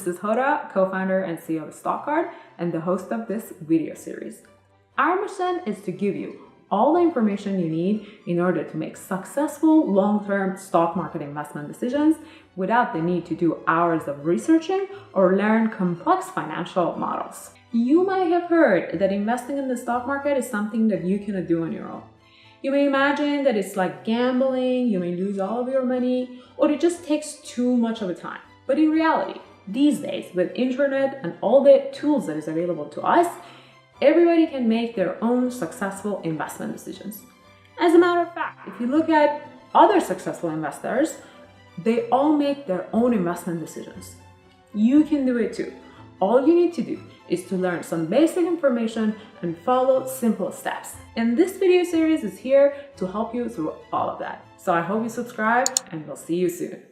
this is Hoda, co-founder and CEO of StockCard and the host of this video series. Our mission is to give you all the information you need in order to make successful long-term stock market investment decisions without the need to do hours of researching or learn complex financial models. You might have heard that investing in the stock market is something that you cannot do on your own. You may imagine that it's like gambling, you may lose all of your money, or it just takes too much of a time. But in reality, these days, with internet and all the tools that is available to us, everybody can make their own successful investment decisions. As a matter of fact, if you look at other successful investors, they all make their own investment decisions. You can do it too. All you need to do is to learn some basic information and follow simple steps. And this video series is here to help you through all of that. So I hope you subscribe and we'll see you soon.